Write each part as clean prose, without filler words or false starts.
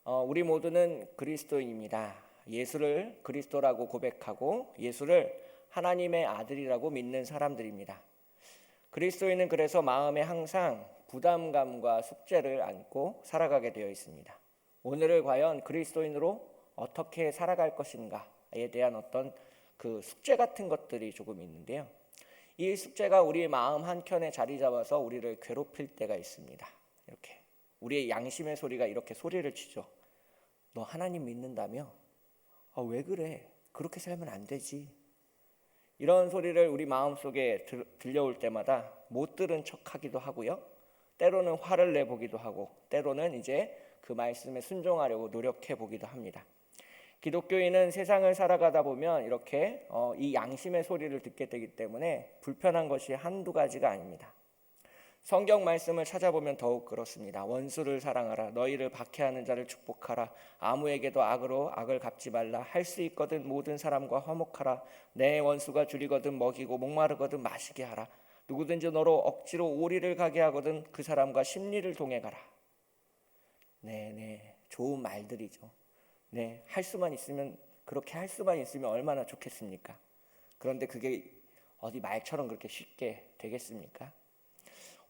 우리 모두는 그리스도인입니다. 예수를 그리스도라고 고백하고 예수를 하나님의 아들이라고 믿는 사람들입니다. 그리스도인은 그래서 마음에 항상 부담감과 숙제를 안고 살아가게 되어 있습니다. 오늘을 과연 그리스도인으로 어떻게 살아갈 것인가에 대한 어떤 그 숙제 같은 것들이 조금 있는데요. 이 숙제가 우리의 마음 한켠에 자리 잡아서 우리를 괴롭힐 때가 있습니다. 이렇게 우리의 양심의 소리가 이렇게 소리를 치죠. 너 하나님 믿는다며? 왜 그래? 그렇게 살면 안 되지. 이런 소리를 우리 마음속에 들려올 때마다 못 들은 척하기도 하고요. 때로는 화를 내보기도 하고 때로는 이제 그 말씀에 순종하려고 노력해 보기도 합니다. 기독교인은 세상을 살아가다 보면 이렇게 이 양심의 소리를 듣게 되기 때문에 불편한 것이 한두 가지가 아닙니다. 성경 말씀을 찾아보면 더욱 그렇습니다. 원수를 사랑하라. 너희를 박해하는 자를 축복하라. 아무에게도 악으로 악을 갚지 말라. 할 수 있거든 모든 사람과 화목하라. 내 원수가 줄이거든 먹이고 목마르거든 마시게 하라. 누구든지 너로 억지로 오리를 가게 하거든 그 사람과 심리를 동행하라. 네, 좋은 말들이죠. 네, 그렇게 할 수만 있으면 얼마나 좋겠습니까? 그런데 그게 어디 말처럼 그렇게 쉽게 되겠습니까?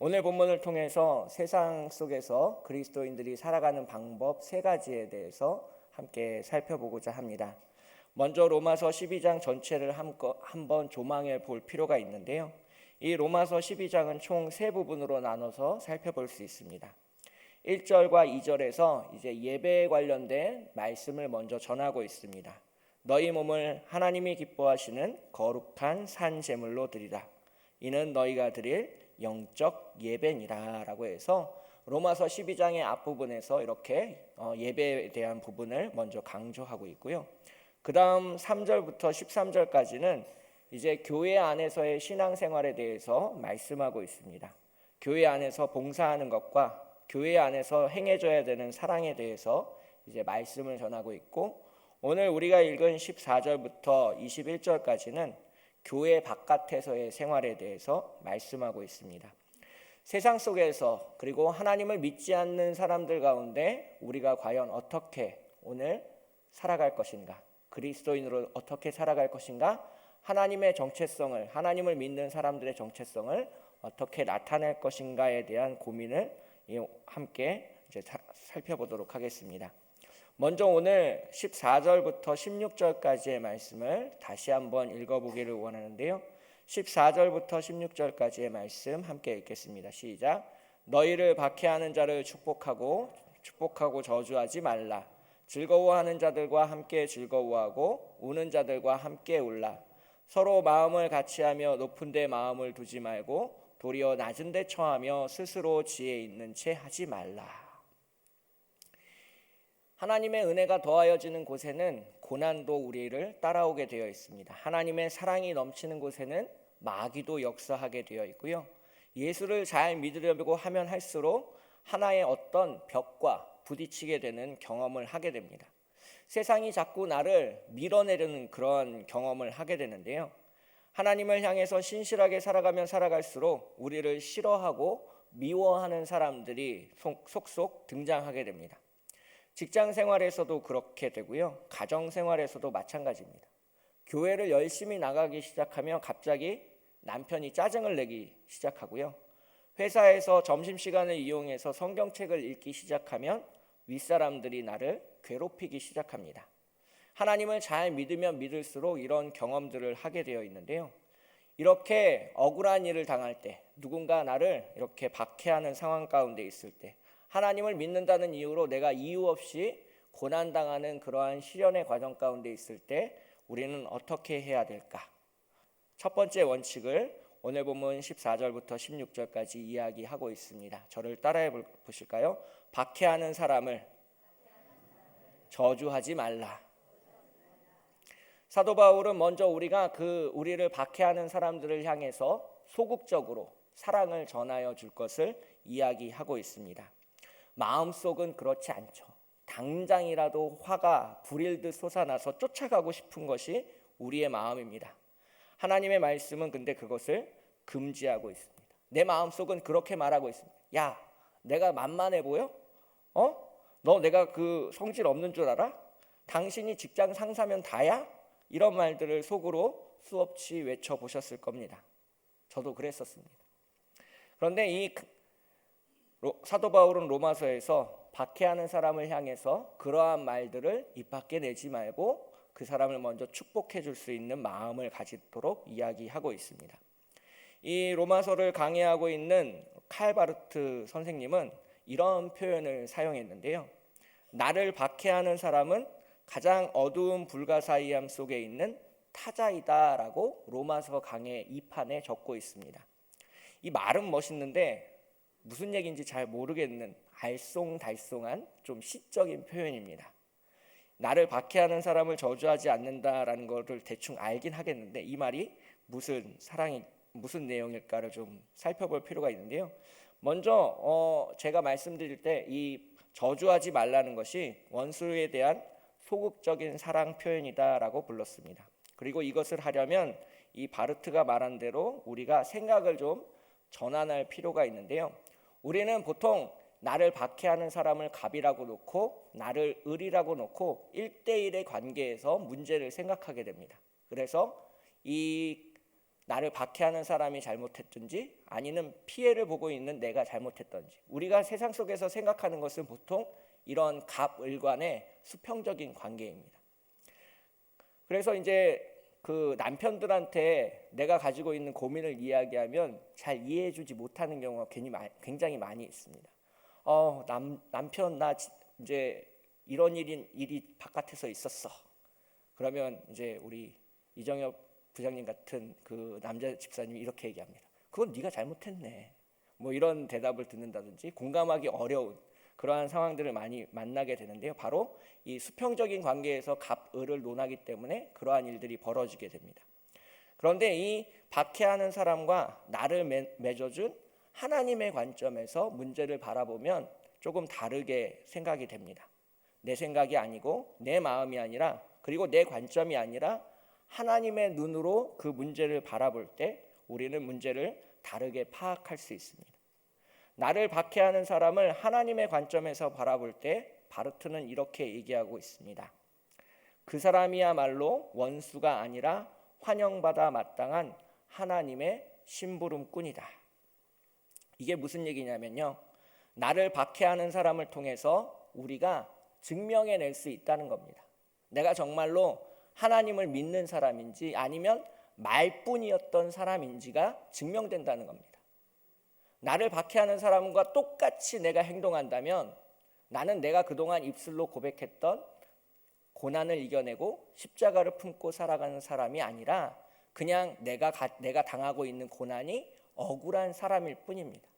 오늘 본문을 통해서 세상 속에서 그리스도인들이 살아가는 방법 3가지에 대해서 함께 살펴보고자 합니다. 먼저 로마서 12장 전체를 한번 조망해 볼 필요가 있는데요. 이 로마서 12장은 총 3부분으로 나눠서 살펴볼 수 있습니다. 1절과 2절에서 이제 예배에 관련된 말씀을 먼저 전하고 있습니다. 너희 몸을 하나님이 기뻐하시는 거룩한 산 제물로 드리라. 이는 너희가 드릴 영적 예배니라 라고 해서 로마서 12장의 앞부분에서 이렇게 예배에 대한 부분을 먼저 강조하고 있고요. 그 다음 3절부터 13절까지는 이제 교회 안에서의 신앙생활에 대해서 말씀하고 있습니다. 교회 안에서 봉사하는 것과 교회 안에서 행해져야 되는 사랑에 대해서 이제 말씀을 전하고 있고, 오늘 우리가 읽은 14절부터 21절까지는 교회 바깥에서의 생활에 대해서 말씀하고 있습니다. 세상 속에서 그리고 하나님을 믿지 않는 사람들 가운데 우리가 과연 어떻게 오늘 살아갈 것인가, 그리스도인으로 어떻게 살아갈 것인가, 하나님의 정체성을, 하나님을 믿는 사람들의 정체성을 어떻게 나타낼 것인가에 대한 고민을 함께 이제 살펴보도록 하겠습니다. 먼저 오늘 14절부터 16절까지의 말씀을 다시 한번 읽어보기를 원하는데요. 14절부터 16절까지의 말씀 함께 읽겠습니다. 시작. 너희를 박해하는 자를 축복하고 저주하지 말라. 즐거워하는 자들과 함께 즐거워하고 우는 자들과 함께 울라. 서로 마음을 같이하며 높은 데 마음을 두지 말고 도리어 낮은 데 처하며 스스로 지혜 있는 채 하지 말라. 하나님의 은혜가 더하여지는 곳에는 고난도 우리를 따라오게 되어 있습니다. 하나님의 사랑이 넘치는 곳에는 마귀도 역사하게 되어 있고요. 예수를 잘 믿으려고 하면 할수록 하나의 어떤 벽과 부딪히게 되는 경험을 하게 됩니다. 세상이 자꾸 나를 밀어내려는 그런 경험을 하게 되는데요. 하나님을 향해서 신실하게 살아가면 살아갈수록 우리를 싫어하고 미워하는 사람들이 속속 등장하게 됩니다. 직장 생활에서도 그렇게 되고요. 가정 생활에서도 마찬가지입니다. 교회를 열심히 나가기 시작하면 갑자기 남편이 짜증을 내기 시작하고요. 회사에서 점심시간을 이용해서 성경책을 읽기 시작하면 윗사람들이 나를 괴롭히기 시작합니다. 하나님을 잘 믿으면 믿을수록 이런 경험들을 하게 되어 있는데요. 이렇게 억울한 일을 당할 때, 누군가 나를 이렇게 박해하는 상황 가운데 있을 때, 하나님을 믿는다는 이유로 내가 이유 없이 고난당하는 그러한 시련의 과정 가운데 있을 때 우리는 어떻게 해야 될까? 첫 번째 원칙을 오늘 본문 14절부터 16절까지 이야기하고 있습니다. 저를 따라해 보실까요? 박해하는 사람을 저주하지 말라. 사도 바울은 먼저 우리가 우리를 박해하는 사람들을 향해서 소극적으로 사랑을 전하여 줄 것을 이야기하고 있습니다. 마음속은 그렇지 않죠. 당장이라도 화가 불일 듯 솟아나서 쫓아가고 싶은 것이 우리의 마음입니다. 하나님의 말씀은 근데 그것을 금지하고 있습니다. 내 마음속은 그렇게 말하고 있습니다. 야, 내가 만만해 보여? 너 내가 그 성질 없는 줄 알아? 당신이 직장 상사면 다야? 이런 말들을 속으로 수없이 외쳐보셨을 겁니다. 저도 그랬었습니다. 그런데 이 사도 바울은 로마서에서 박해하는 사람을 향해서 그러한 말들을 입 밖에 내지 말고 그 사람을 먼저 축복해 줄 수 있는 마음을 가지도록 이야기하고 있습니다. 이 로마서를 강의하고 있는 칼바르트 선생님은 이런 표현을 사용했는데요. 나를 박해하는 사람은 가장 어두운 불가사의함 속에 있는 타자이다라고 로마서 강해 2판에 적고 있습니다. 이 말은 멋있는데 무슨 얘기인지 잘 모르겠는 알쏭달쏭한 좀 시적인 표현입니다. 나를 박해하는 사람을 저주하지 않는다라는 것을 대충 알긴 하겠는데 이 말이 무슨 내용일까를 좀 살펴볼 필요가 있는데요. 먼저 제가 말씀드릴 때 이 저주하지 말라는 것이 원수에 대한 소극적인 사랑 표현이다라고 불렀습니다. 그리고 이것을 하려면 이 바르트가 말한 대로 우리가 생각을 좀 전환할 필요가 있는데요. 우리는 보통 나를 박해하는 사람을 갑이라고 놓고 나를 을이라고 놓고 1대1의 관계에서 문제를 생각하게 됩니다. 그래서 이 나를 박해하는 사람이 잘못했든지 아니면 피해를 보고 있는 내가 잘못했든지 우리가 세상 속에서 생각하는 것은 보통 이런 갑을 간의 수평적인 관계입니다. 그래서 이제 그 남편들한테 내가 가지고 있는 고민을 이야기하면 잘 이해해주지 못하는 경우가 굉장히 많이 있습니다. 남편 나 이제 이런 일이 바깥에서 있었어. 그러면 이제 우리 이정엽 부장님 같은 그 남자 집사님이 이렇게 얘기합니다. 그건 네가 잘못했네. 뭐 이런 대답을 듣는다든지 공감하기 어려운 그러한 상황들을 많이 만나게 되는데요. 바로 이 수평적인 관계에서 갑을을 논하기 때문에 그러한 일들이 벌어지게 됩니다. 그런데 이 박해하는 사람과 나를 맺어준 하나님의 관점에서 문제를 바라보면 조금 다르게 생각이 됩니다. 내 생각이 아니고 내 마음이 아니라 그리고 내 관점이 아니라 하나님의 눈으로 그 문제를 바라볼 때 우리는 문제를 다르게 파악할 수 있습니다. 나를 박해하는 사람을 하나님의 관점에서 바라볼 때 바르트는 이렇게 얘기하고 있습니다. 그 사람이야말로 원수가 아니라 환영받아 마땅한 하나님의 심부름꾼이다. 이게 무슨 얘기냐면요. 나를 박해하는 사람을 통해서 우리가 증명해낼 수 있다는 겁니다. 내가 정말로 하나님을 믿는 사람인지 아니면 말뿐이었던 사람인지가 증명된다는 겁니다. 나를 박해하는 사람과 똑같이 내가 행동한다면 나는 내가 그동안 입술로 고백했던 고난을 이겨내고 십자가를 품고 살아가는 사람이 아니라 그냥 내가 당하고 있는 고난이 억울한 사람일 뿐입니다.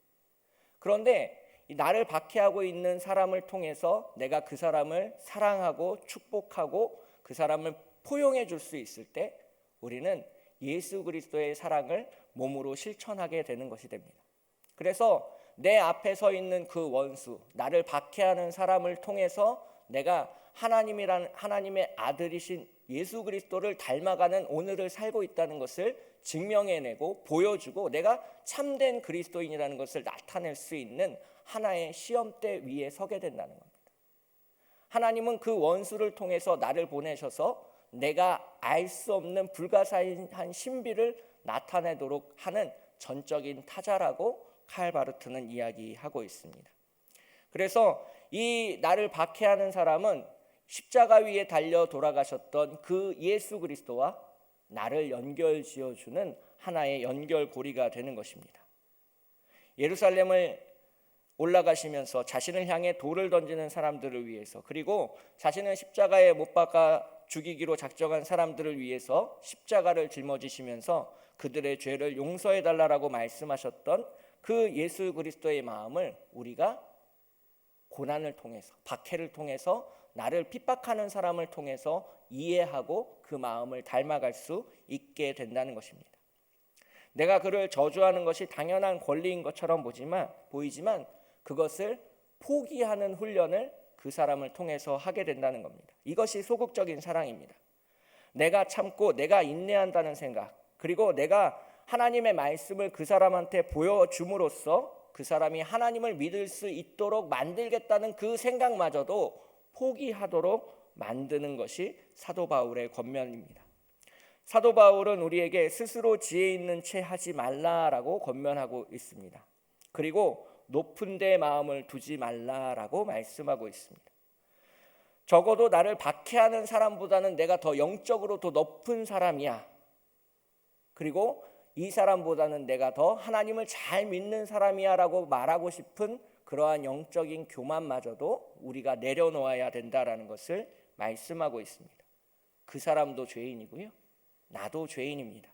그런데 나를 박해하고 있는 사람을 통해서 내가 그 사람을 사랑하고 축복하고 그 사람을 포용해 줄 수 있을 때 우리는 예수 그리스도의 사랑을 몸으로 실천하게 되는 것이 됩니다. 그래서 내 앞에 서 있는 그 원수, 나를 박해하는 사람을 통해서 내가 하나님의 아들이신 예수 그리스도를 닮아가는 오늘을 살고 있다는 것을 증명해내고 보여주고 내가 참된 그리스도인이라는 것을 나타낼 수 있는 하나의 시험대 위에 서게 된다는 겁니다. 하나님은 그 원수를 통해서 나를 보내셔서 내가 알 수 없는 불가사의한 신비를 나타내도록 하는 전적인 타자라고 칼바르트는 이야기하고 있습니다. 그래서 이 나를 박해하는 사람은 십자가 위에 달려 돌아가셨던 그 예수 그리스도와 나를 연결지어주는 하나의 연결고리가 되는 것입니다. 예루살렘을 올라가시면서 자신을 향해 돌을 던지는 사람들을 위해서 그리고 자신을 십자가에 못 박아 죽이기로 작정한 사람들을 위해서 십자가를 짊어지시면서 그들의 죄를 용서해달라고 말씀하셨던 그 예수 그리스도의 마음을 우리가 고난을 통해서 박해를 통해서 나를 핍박하는 사람을 통해서 이해하고 그 마음을 닮아갈 수 있게 된다는 것입니다. 내가 그를 저주하는 것이 당연한 권리인 것처럼 보이지만 그것을 포기하는 훈련을 그 사람을 통해서 하게 된다는 겁니다. 이것이 소극적인 사랑입니다. 내가 참고 내가 인내한다는 생각 그리고 내가 하나님의 말씀을 그 사람한테 보여줌으로써 그 사람이 하나님을 믿을 수 있도록 만들겠다는 그 생각마저도 포기하도록 만드는 것이 사도 바울의 권면입니다. 사도 바울은 우리에게 스스로 지혜 있는 채 하지 말라라고 권면하고 있습니다. 그리고 높은 데 마음을 두지 말라라고 말씀하고 있습니다. 적어도 나를 박해하는 사람보다는 내가 더 영적으로 더 높은 사람이야. 그리고 이 사람보다는 내가 더 하나님을 잘 믿는 사람이야 라고 말하고 싶은 그러한 영적인 교만마저도 우리가 내려놓아야 된다라는 것을 말씀하고 있습니다. 그 사람도 죄인이고요, 나도 죄인입니다.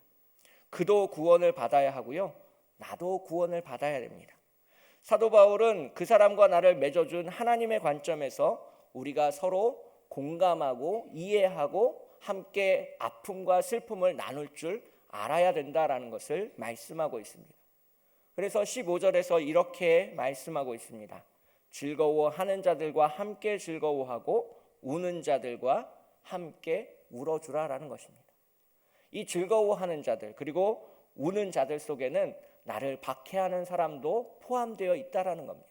그도 구원을 받아야 하고요, 나도 구원을 받아야 됩니다. 사도 바울은 그 사람과 나를 맺어준 하나님의 관점에서 우리가 서로 공감하고 이해하고 함께 아픔과 슬픔을 나눌 줄 알아야 된다라는 것을 말씀하고 있습니다. 그래서 15절에서 이렇게 말씀하고 있습니다. 즐거워하는 자들과 함께 즐거워하고 우는 자들과 함께 울어주라라는 것입니다. 이 즐거워하는 자들 그리고 우는 자들 속에는 나를 박해하는 사람도 포함되어 있다라는 겁니다.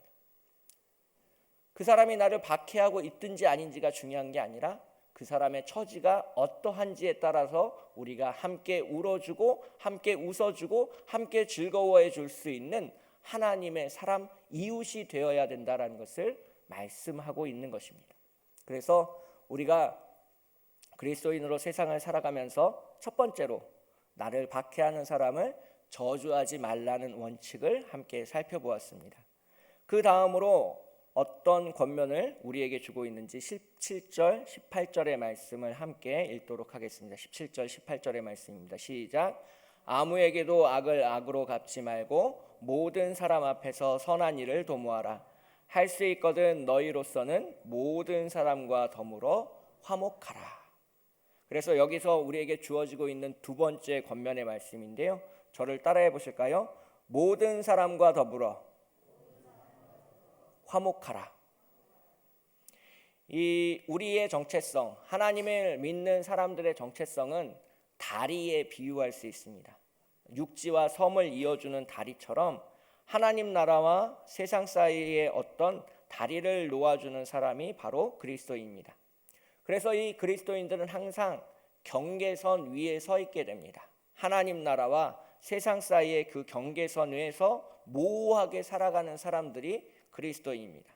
그 사람이 나를 박해하고 있든지 아닌지가 중요한 게 아니라 그 사람의 처지가 어떠한지에 따라서 우리가 함께 울어주고 함께 웃어주고 함께 즐거워해 줄 수 있는 하나님의 사람 이웃이 되어야 된다는 것을 말씀하고 있는 것입니다. 그래서 우리가 그리스도인으로 세상을 살아가면서 첫 번째로 나를 박해하는 사람을 저주하지 말라는 원칙을 함께 살펴보았습니다. 그 다음으로 어떤 권면을 우리에게 주고 있는지 17절, 18절의 말씀을 함께 읽도록 하겠습니다. 17절, 18절의 말씀입니다. 시작. 아무에게도 악을 악으로 갚지 말고 모든 사람 앞에서 선한 일을 도모하라. 할 수 있거든 너희로서는 모든 사람과 더불어 화목하라. 그래서 여기서 우리에게 주어지고 있는 두 번째 권면의 말씀인데요, 저를 따라해 보실까요? 모든 사람과 더불어 화목하라. 이 우리의 정체성, 하나님을 믿는 사람들의 정체성은 다리에 비유할 수 있습니다. 육지와 섬을 이어주는 다리처럼 하나님 나라와 세상 사이에 어떤 다리를 놓아주는 사람이 바로 그리스도입니다. 그래서 이 그리스도인들은 항상 경계선 위에 서 있게 됩니다. 하나님 나라와 세상 사이의 그 경계선 위에서 모호하게 살아가는 사람들이 그리스도인입니다.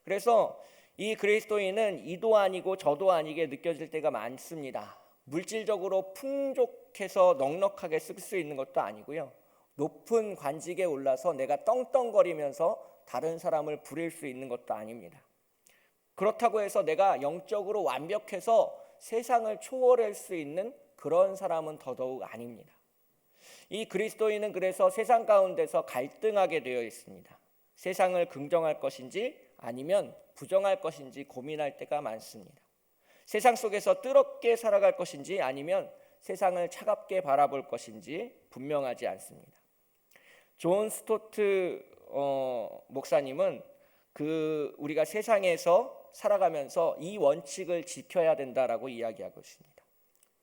그래서 이 그리스도인은 이도 아니고 저도 아니게 느껴질 때가 많습니다. 물질적으로 풍족해서 넉넉하게 쓸 수 있는 것도 아니고요, 높은 관직에 올라서 내가 떵떵거리면서 다른 사람을 부릴 수 있는 것도 아닙니다. 그렇다고 해서 내가 영적으로 완벽해서 세상을 초월할 수 있는 그런 사람은 더더욱 아닙니다. 이 그리스도인은 그래서 세상 가운데서 갈등하게 되어 있습니다. 세상을 긍정할 것인지 아니면 부정할 것인지 고민할 때가 많습니다. 세상 속에서 뜨겁게 살아갈 것인지 아니면 세상을 차갑게 바라볼 것인지 분명하지 않습니다. 존 스토트 목사님은 우리가 세상에서 살아가면서 이 원칙을 지켜야 된다라고 이야기하고 있습니다.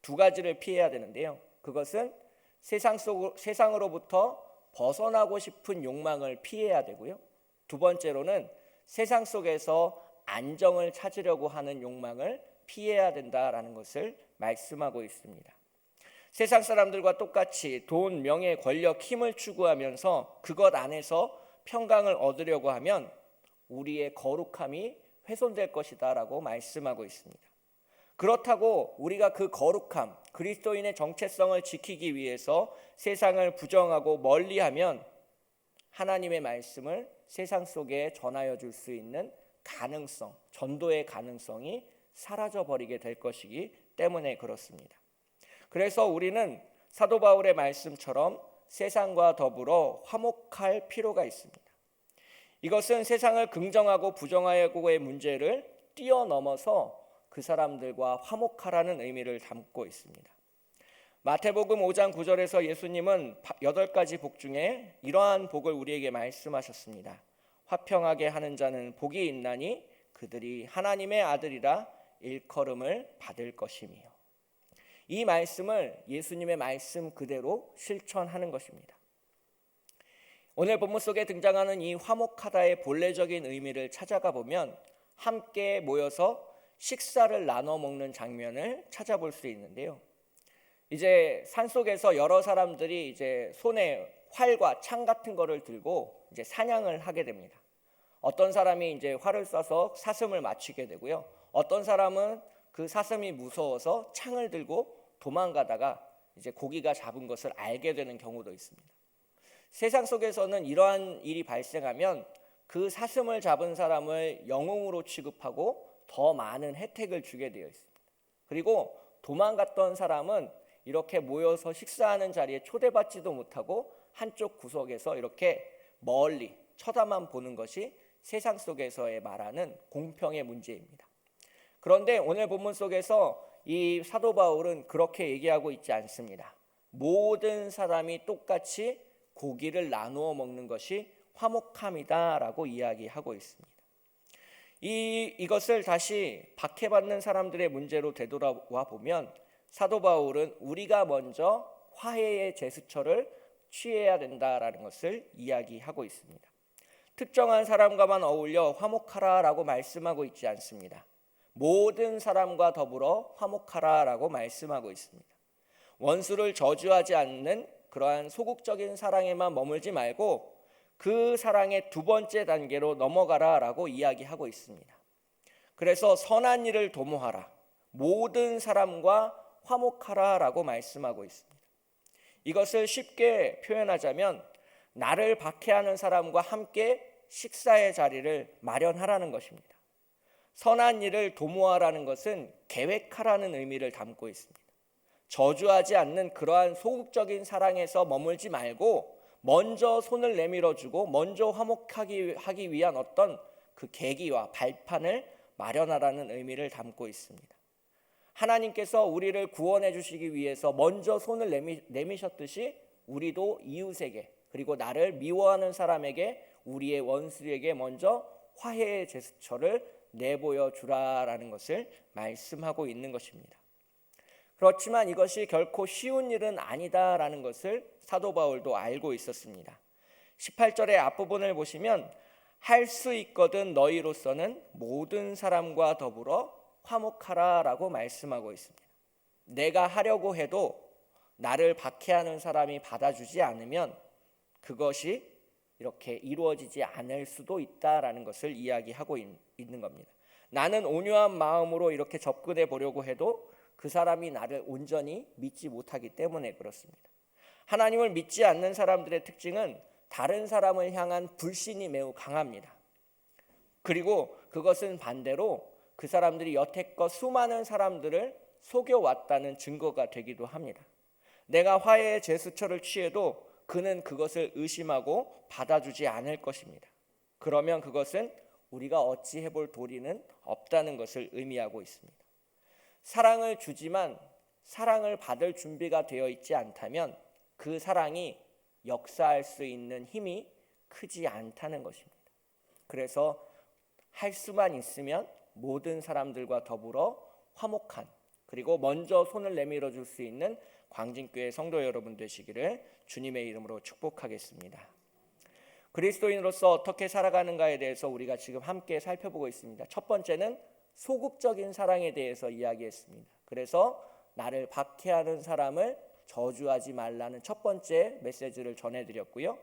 두 가지를 피해야 되는데요, 그것은 세상으로부터 벗어나고 싶은 욕망을 피해야 되고요, 두 번째로는 세상 속에서 안정을 찾으려고 하는 욕망을 피해야 된다라는 것을 말씀하고 있습니다. 세상 사람들과 똑같이 돈, 명예, 권력, 힘을 추구하면서 그것 안에서 평강을 얻으려고 하면 우리의 거룩함이 훼손될 것이다 라고 말씀하고 있습니다. 그렇다고 우리가 그 거룩함, 그리스도인의 정체성을 지키기 위해서 세상을 부정하고 멀리하면 하나님의 말씀을 세상 속에 전하여 줄 수 있는 가능성, 전도의 가능성이 사라져버리게 될 것이기 때문에 그렇습니다. 그래서 우리는 사도 바울의 말씀처럼 세상과 더불어 화목할 필요가 있습니다. 이것은 세상을 긍정하고 부정하고의 문제를 뛰어넘어서 그 사람들과 화목하라는 의미를 담고 있습니다. 마태복음 5장 9절에서 예수님은 8가지 복 중에 이러한 복을 우리에게 말씀하셨습니다. 화평하게 하는 자는 복이 있나니 그들이 하나님의 아들이라 일컬음을 받을 것이며, 이 말씀을 예수님의 말씀 그대로 실천하는 것입니다. 오늘 본문 속에 등장하는 이 화목하다의 본래적인 의미를 찾아가 보면 함께 모여서 식사를 나눠 먹는 장면을 찾아볼 수 있는데요. 이제 산속에서 여러 사람들이 이제 손에 활과 창 같은 거를 들고 이제 사냥을 하게 됩니다. 어떤 사람이 이제 활을 쏴서 사슴을 맞추게 되고요. 어떤 사람은 그 사슴이 무서워서 창을 들고 도망가다가 이제 고기가 잡은 것을 알게 되는 경우도 있습니다. 세상 속에서는 이러한 일이 발생하면 그 사슴을 잡은 사람을 영웅으로 취급하고 더 많은 혜택을 주게 되어 있습니다. 그리고 도망갔던 사람은 이렇게 모여서 식사하는 자리에 초대받지도 못하고 한쪽 구석에서 이렇게 멀리 쳐다만 보는 것이 세상 속에서의 말하는 공평의 문제입니다. 그런데 오늘 본문 속에서 이 사도 바울은 그렇게 얘기하고 있지 않습니다. 모든 사람이 똑같이 고기를 나누어 먹는 것이 화목함이다라고 이야기하고 있습니다. 이것을 다시 박해받는 사람들의 문제로 되돌아와 보면 사도 바울은 우리가 먼저 화해의 제스처를 취해야 된다라는 것을 이야기하고 있습니다. 특정한 사람과만 어울려 화목하라라고 말씀하고 있지 않습니다. 모든 사람과 더불어 화목하라라고 말씀하고 있습니다. 원수를 저주하지 않는 그러한 소극적인 사랑에만 머물지 말고 그 사랑의 두 번째 단계로 넘어가라라고 이야기하고 있습니다. 그래서 선한 일을 도모하라, 모든 사람과 화목하라라고 말씀하고 있습니다. 이것을 쉽게 표현하자면 나를 박해하는 사람과 함께 식사의 자리를 마련하라는 것입니다. 선한 일을 도모하라는 것은 계획하라는 의미를 담고 있습니다. 저주하지 않는 그러한 소극적인 사랑에서 머물지 말고 먼저 손을 내밀어주고 먼저 화목하기 위한 어떤 그 계기와 발판을 마련하라는 의미를 담고 있습니다. 하나님께서 우리를 구원해 주시기 위해서 먼저 손을 내미셨듯이 우리도 이웃에게 그리고 나를 미워하는 사람에게 우리의 원수에게 먼저 화해의 제스처를 내보여 주라라는 것을 말씀하고 있는 것입니다. 그렇지만 이것이 결코 쉬운 일은 아니다라는 것을 사도 바울도 알고 있었습니다. 18절의 앞부분을 보시면 할 수 있거든 너희로서는 모든 사람과 더불어 화목하라라고 말씀하고 있습니다. 내가 하려고 해도 나를 박해하는 사람이 받아주지 않으면 그것이 이렇게 이루어지지 않을 수도 있다라는 것을 이야기하고 있는 겁니다. 나는 온유한 마음으로 이렇게 접근해 보려고 해도 그 사람이 나를 온전히 믿지 못하기 때문에 그렇습니다. 하나님을 믿지 않는 사람들의 특징은 다른 사람을 향한 불신이 매우 강합니다. 그리고 그것은 반대로 그 사람들이 여태껏 수많은 사람들을 속여왔다는 증거가 되기도 합니다. 내가 화해의 제스처를 취해도 그는 그것을 의심하고 받아주지 않을 것입니다. 그러면 그것은 우리가 어찌 해볼 도리는 없다는 것을 의미하고 있습니다. 사랑을 주지만 사랑을 받을 준비가 되어 있지 않다면 그 사랑이 역사할 수 있는 힘이 크지 않다는 것입니다. 그래서 할 수만 있으면 모든 사람들과 더불어 화목한 그리고 먼저 손을 내밀어 줄 수 있는 광진교회 성도 여러분 되시기를 주님의 이름으로 축복하겠습니다. 그리스도인으로서 어떻게 살아가는가에 대해서 우리가 지금 함께 살펴보고 있습니다. 첫 번째는 소극적인 사랑에 대해서 이야기했습니다. 그래서 나를 박해하는 사람을 저주하지 말라는 첫 번째 메시지를 전해드렸고요.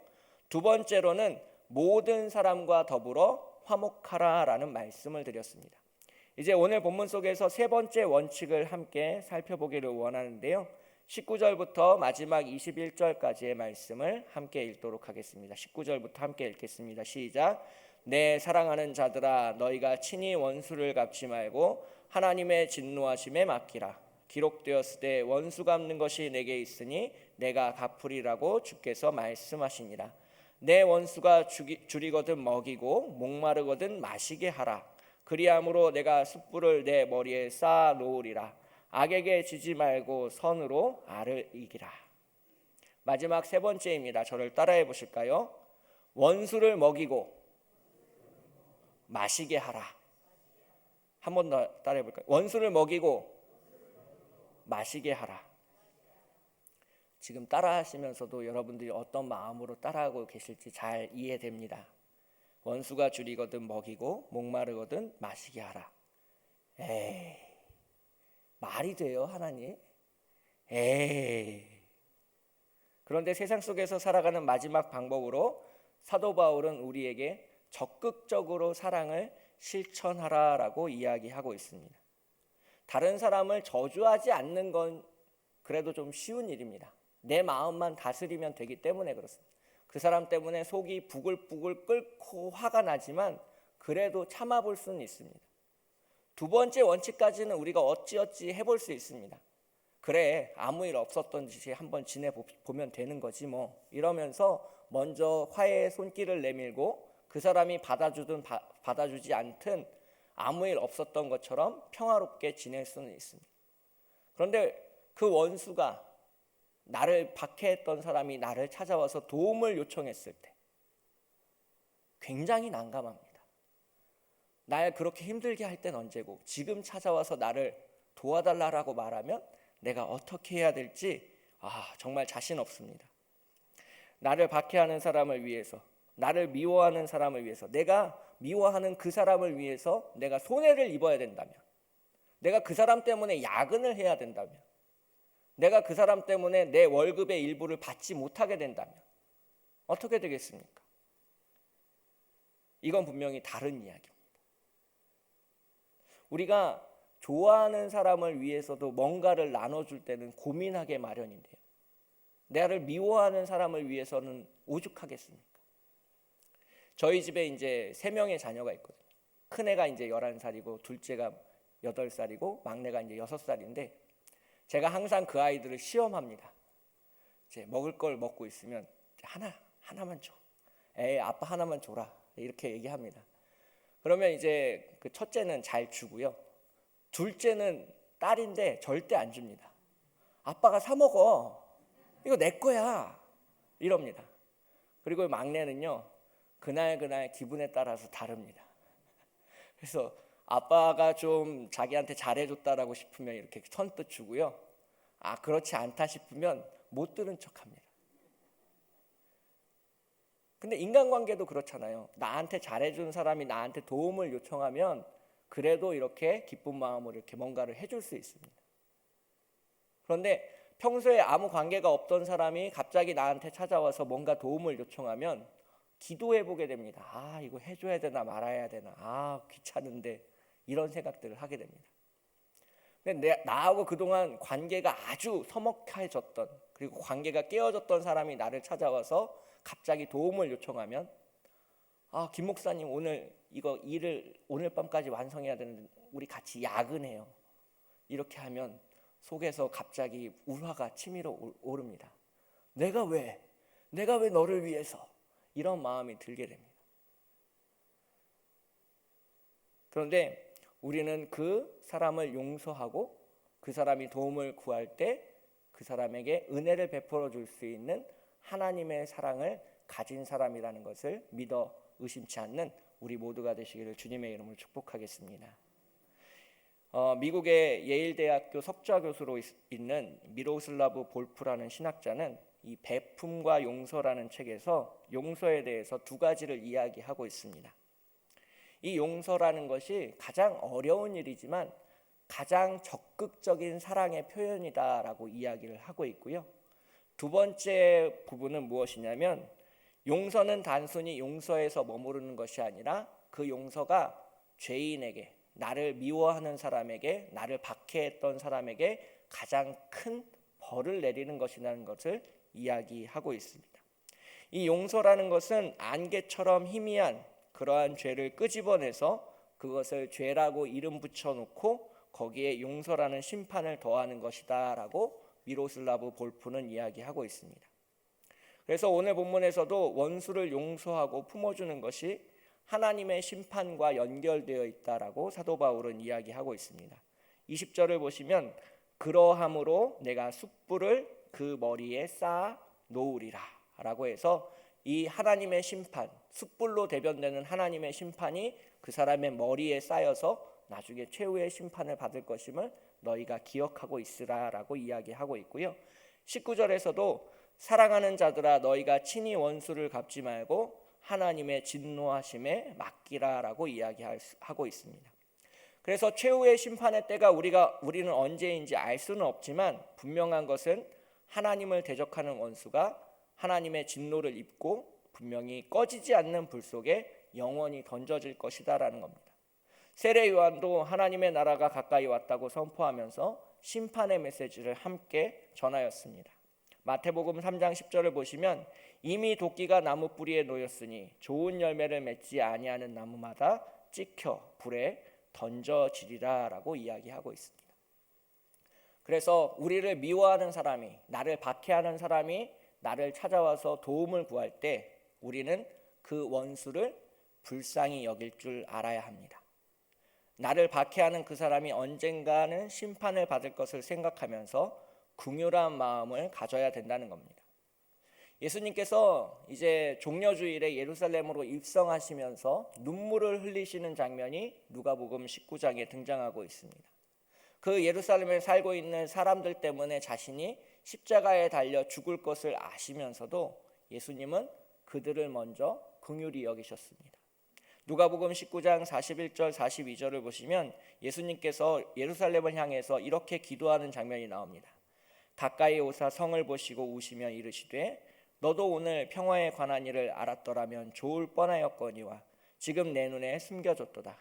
두 번째로는 모든 사람과 더불어 화목하라라는 말씀을 드렸습니다. 이제 오늘 본문 속에서 세 번째 원칙을 함께 살펴보기를 원하는데요. 19절부터 마지막 21절까지의 말씀을 함께 읽도록 하겠습니다. 19절부터 함께 읽겠습니다. 시작. 내 사랑하는 자들아 너희가 친히 원수를 갚지 말고 하나님의 진노하심에 맡기라. 기록되었으되 원수 갚는 것이 내게 있으니 내가 갚으리라고 주께서 말씀하시니라. 내 원수가 줄이거든 먹이고 목마르거든 마시게 하라. 그리함으로 내가 숯불을 내 머리에 쌓아 놓으리라. 악에게 지지 말고 선으로 알을 이기라. 마지막 세 번째입니다. 저를 따라해 보실까요? 원수를 먹이고 마시게 하라. 한 번 더 따라해 볼까요? 원수를 먹이고 마시게 하라. 지금 따라하시면서도 여러분들이 어떤 마음으로 따라하고 계실지 잘 이해됩니다. 원수가 줄이거든 먹이고 목마르거든 마시게 하라. 에이, 말이 돼요, 하나님? 에이. 그런데 세상 속에서 살아가는 마지막 방법으로 사도 바울은 우리에게 적극적으로 사랑을 실천하라라고 이야기하고 있습니다. 다른 사람을 저주하지 않는 건 그래도 좀 쉬운 일입니다. 내 마음만 다스리면 되기 때문에 그렇습니다. 그 사람 때문에 속이 부글부글 끓고 화가 나지만 그래도 참아볼 수는 있습니다. 두 번째 원칙까지는 우리가 어찌어찌 해볼 수 있습니다. 그래, 아무 일 없었던 듯이 한번 지내보면 되는 거지 뭐, 이러면서 먼저 화해의 손길을 내밀고 그 사람이 받아주든 받아주지 않든 아무 일 없었던 것처럼 평화롭게 지낼 수는 있습니다. 그런데 그 원수가, 나를 박해했던 사람이 나를 찾아와서 도움을 요청했을 때 굉장히 난감합니다. 날 그렇게 힘들게 할 땐 언제고 지금 찾아와서 나를 도와달라고 말하면 내가 어떻게 해야 될지 정말 자신 없습니다. 나를 박해하는 사람을 위해서, 나를 미워하는 사람을 위해서, 내가 미워하는 그 사람을 위해서 내가 손해를 입어야 된다면, 내가 그 사람 때문에 야근을 해야 된다면, 내가 그 사람 때문에 내 월급의 일부를 받지 못하게 된다면 어떻게 되겠습니까? 이건 분명히 다른 이야기입니다. 우리가 좋아하는 사람을 위해서도 뭔가를 나눠줄 때는 고민하게 마련인데요, 나를 미워하는 사람을 위해서는 오죽하겠습니까? 저희 집에 이제 3명의 자녀가 있거든요. 큰애가 이제 11살이고 둘째가 8살이고 막내가 이제 6살인데 제가 항상 그 아이들을 시험합니다. 이제 먹을 걸 먹고 있으면 하나만 줘. 아빠 하나만 줘라. 이렇게 얘기합니다. 그러면 이제 그 첫째는 잘 주고요. 둘째는 딸인데 절대 안 줍니다. 아빠가 사 먹어. 이거 내 거야. 이럽니다. 그리고 막내는요, 그날 기분에 따라서 다릅니다. 그래서 아빠가 좀 자기한테 잘해줬다라고 싶으면 이렇게 선뜻 주고요. 그렇지 않다 싶으면 못 들은 척합니다. 근데 인간관계도 그렇잖아요. 나한테 잘해준 사람이 나한테 도움을 요청하면 그래도 이렇게 기쁜 마음으로 이렇게 뭔가를 해줄 수 있습니다. 그런데 평소에 아무 관계가 없던 사람이 갑자기 나한테 찾아와서 뭔가 도움을 요청하면 기도해 보게 됩니다. 이거 해줘야 되나 말아야 되나, 귀찮은데, 이런 생각들을 하게 됩니다. 근데 나하고 그동안 관계가 아주 서먹해졌던, 그리고 관계가 깨어졌던 사람이 나를 찾아와서 갑자기 도움을 요청하면 김 목사님 오늘 이거 일을 오늘 밤까지 완성해야 되는데 우리 같이 야근해요. 이렇게 하면 속에서 갑자기 울화가 치밀어 오릅니다. 내가 왜 너를 위해서, 이런 마음이 들게 됩니다. 그런데 우리는 그 사람을 용서하고 그 사람이 도움을 구할 때 그 사람에게 은혜를 베풀어 줄 수 있는 하나님의 사랑을 가진 사람이라는 것을 믿어 의심치 않는 우리 모두가 되시기를 주님의 이름으로 축복하겠습니다. 미국의 예일대학교 석좌 교수로 있는 미로슬라브 볼프라는 신학자는 이 베품과 용서라는 책에서 용서에 대해서 2가지를 이야기하고 있습니다. 이 용서라는 것이 가장 어려운 일이지만 가장 적극적인 사랑의 표현이다라고 이야기를 하고 있고요. 2번째 부분은 무엇이냐면 용서는 단순히 용서에서 머무르는 것이 아니라 그 용서가 죄인에게, 나를 미워하는 사람에게, 나를 박해했던 사람에게 가장 큰 벌을 내리는 것이라는 것을 이야기하고 있습니다. 이 용서라는 것은 안개처럼 희미한 그러한 죄를 끄집어내서 그것을 죄라고 이름 붙여놓고 거기에 용서라는 심판을 더하는 것이다 라고 미로슬라브 볼프는 이야기하고 있습니다. 그래서 오늘 본문에서도 원수를 용서하고 품어주는 것이 하나님의 심판과 연결되어 있다라고 사도 바울은 이야기하고 있습니다. 20절을 보시면 그러함으로 내가 숯불을 그 머리에 쌓아 놓으리라 라고 해서 이 하나님의 심판, 숯불로 대변되는 하나님의 심판이 그 사람의 머리에 쌓여서 나중에 최후의 심판을 받을 것임을 너희가 기억하고 있으라 라고 이야기하고 있고요. 19절에서도 사랑하는 자들아 너희가 친히 원수를 갚지 말고 하나님의 진노하심에 맡기라라고 이야기하고 있습니다. 그래서 최후의 심판의 때가 우리는 언제인지 알 수는 없지만 분명한 것은 하나님을 대적하는 원수가 하나님의 진노를 입고 분명히 꺼지지 않는 불 속에 영원히 던져질 것이다라는 겁니다. 세례 요한도 하나님의 나라가 가까이 왔다고 선포하면서 심판의 메시지를 함께 전하였습니다. 마태복음 3장 10절을 보시면 이미 도끼가 나무 뿌리에 놓였으니 좋은 열매를 맺지 아니하는 나무마다 찍혀 불에 던져지리라 라고 이야기하고 있습니다. 그래서 우리를 미워하는 사람이, 나를 박해하는 사람이 나를 찾아와서 도움을 구할 때 우리는 그 원수를 불쌍히 여길 줄 알아야 합니다. 나를 박해하는 그 사람이 언젠가는 심판을 받을 것을 생각하면서 긍휼한 마음을 가져야 된다는 겁니다. 예수님께서 이제 종려주일에 예루살렘으로 입성하시면서 눈물을 흘리시는 장면이 누가복음 19장에 등장하고 있습니다. 그 예루살렘에 살고 있는 사람들 때문에 자신이 십자가에 달려 죽을 것을 아시면서도 예수님은 그들을 먼저 긍휼히 여기셨습니다. 누가복음 19장 41절 42절을 보시면 예수님께서 예루살렘을 향해서 이렇게 기도하는 장면이 나옵니다. 가까이 오사 성을 보시고 우시며 이르시되 너도 오늘 평화에 관한 일을 알았더라면 좋을 뻔하였거니와 지금 내 눈에 숨겨졌도다.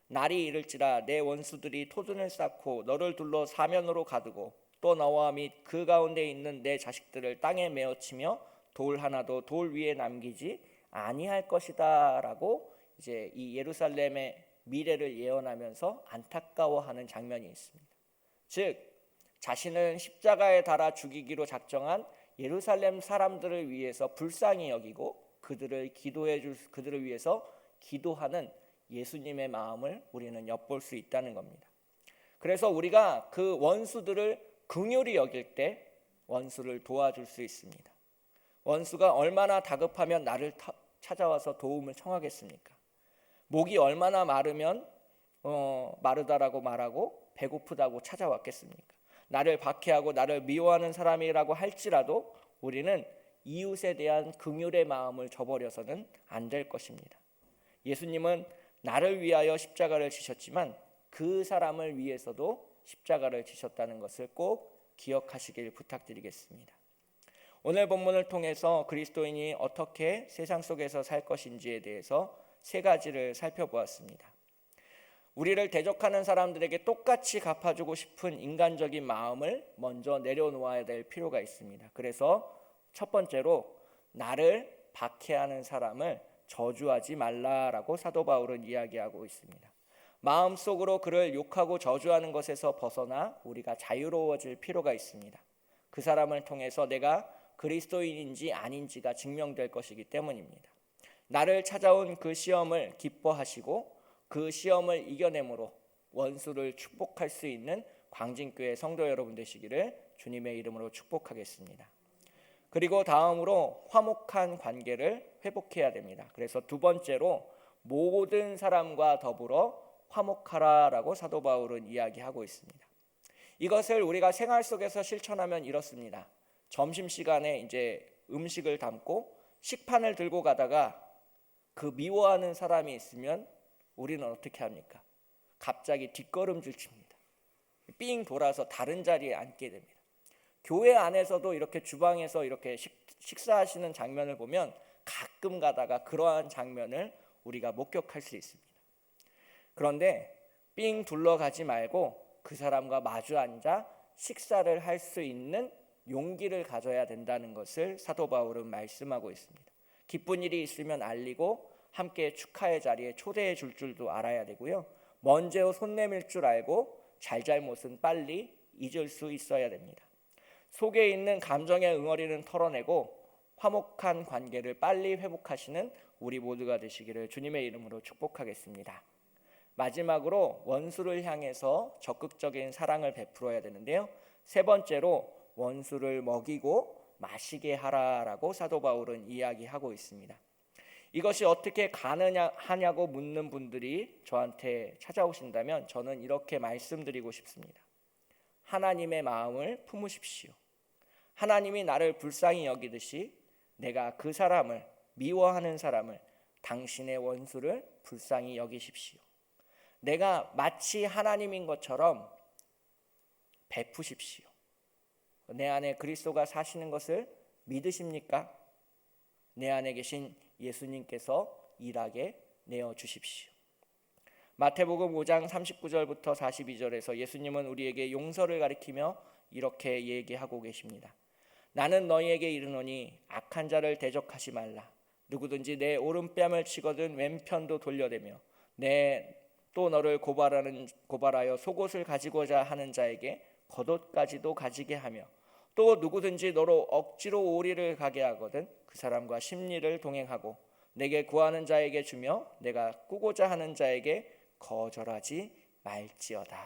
날이 이를지라 내 원수들이 토둔을 쌓고 너를 둘러 사면으로 가두고 또 너와 및 그 가운데 있는 내 자식들을 땅에 메어치며 돌 하나도 돌 위에 남기지 아니할 것이다 라고 이제 이 예루살렘의 미래를 예언하면서 안타까워하는 장면이 있습니다. 즉 자신은 십자가에 달아 죽이기로 작정한 예루살렘 사람들을 위해서 불쌍히 여기고 그들을 위해서 기도하는 예수님의 마음을 우리는 엿볼 수 있다는 겁니다. 그래서 우리가 그 원수들을 긍휼히 여길 때 원수를 도와줄 수 있습니다. 원수가 얼마나 다급하면 나를 찾아와서 도움을 청하겠습니까? 목이 얼마나 마르면 마르다라고 말하고 배고프다고 찾아왔겠습니까? 나를 박해하고 나를 미워하는 사람이라고 할지라도 우리는 이웃에 대한 긍휼의 마음을 저버려서는 안 될 것입니다. 예수님은 나를 위하여 십자가를 지셨지만 그 사람을 위해서도 십자가를 지셨다는 것을 꼭 기억하시길 부탁드리겠습니다. 오늘 본문을 통해서 그리스도인이 어떻게 세상 속에서 살 것인지에 대해서 세 가지를 살펴보았습니다. 우리를 대적하는 사람들에게 똑같이 갚아주고 싶은 인간적인 마음을 먼저 내려놓아야 될 필요가 있습니다. 그래서 첫 번째로 나를 박해하는 사람을 저주하지 말라라고 사도 바울은 이야기하고 있습니다. 마음속으로 그를 욕하고 저주하는 것에서 벗어나 우리가 자유로워질 필요가 있습니다. 그 사람을 통해서 내가 그리스도인인지 아닌지가 증명될 것이기 때문입니다. 나를 찾아온 그 시험을 기뻐하시고 그 시험을 이겨내므로 원수를 축복할 수 있는 광진교회 성도 여러분 되시기를 주님의 이름으로 축복하겠습니다. 그리고 다음으로 화목한 관계를 회복해야 됩니다. 그래서 두 번째로 모든 사람과 더불어 화목하라라고 사도 바울은 이야기하고 있습니다. 이것을 우리가 생활 속에서 실천하면 이렇습니다. 점심시간에 이제 음식을 담고 식판을 들고 가다가 그 미워하는 사람이 있으면 우리는 어떻게 합니까? 갑자기 뒷걸음질 칩니다. 삥 돌아서 다른 자리에 앉게 됩니다. 교회 안에서도 이렇게 주방에서 이렇게 식사하시는 장면을 보면 가끔 가다가 그러한 장면을 우리가 목격할 수 있습니다. 그런데 삥 둘러가지 말고 그 사람과 마주 앉아 식사를 할 수 있는 용기를 가져야 된다는 것을 사도 바울은 말씀하고 있습니다. 기쁜 일이 있으면 알리고 함께 축하의 자리에 초대해 줄 줄도 알아야 되고요. 먼저 손 내밀 줄 알고 잘잘못은 빨리 잊을 수 있어야 됩니다. 속에 있는 감정의 응어리는 털어내고 화목한 관계를 빨리 회복하시는 우리 모두가 되시기를 주님의 이름으로 축복하겠습니다. 마지막으로 원수를 향해서 적극적인 사랑을 베풀어야 되는데요. 세 번째로 원수를 먹이고 마시게 하라라고 사도 바울은 이야기하고 있습니다. 이것이 어떻게 가능하냐고 묻는 분들이 저한테 찾아오신다면 저는 이렇게 말씀드리고 싶습니다. 하나님의 마음을 품으십시오. 하나님이 나를 불쌍히 여기듯이 내가 그 사람을, 미워하는 사람을, 당신의 원수를 불쌍히 여기십시오. 내가 마치 하나님인 것처럼 베푸십시오. 내 안에 그리스도가 사시는 것을 믿으십니까? 내 안에 계신 예수님께서 일하게 내어주십시오. 마태복음 5장 39절부터 42절에서 예수님은 우리에게 용서를 가리키며 이렇게 얘기하고 계십니다. 나는 너희에게 이르노니 악한 자를 대적하지 말라. 누구든지 내 오른뺨을 치거든 왼편도 돌려대며 또 너를 고발하여 속옷을 가지고자 하는 자에게 겉옷까지도 가지게 하며 또 누구든지 너로 억지로 오리를 가게 하거든 그 사람과 십리를 동행하고 내게 구하는 자에게 주며 내가 꾸고자 하는 자에게 거절하지 말지어다.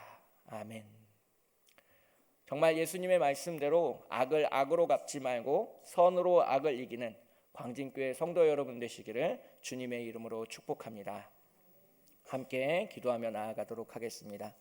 아멘. 정말 예수님의 말씀대로 악을 악으로 갚지 말고 선으로 악을 이기는 광진교회 성도 여러분 되시기를 주님의 이름으로 축복합니다. 함께 기도하며 나아가도록 하겠습니다.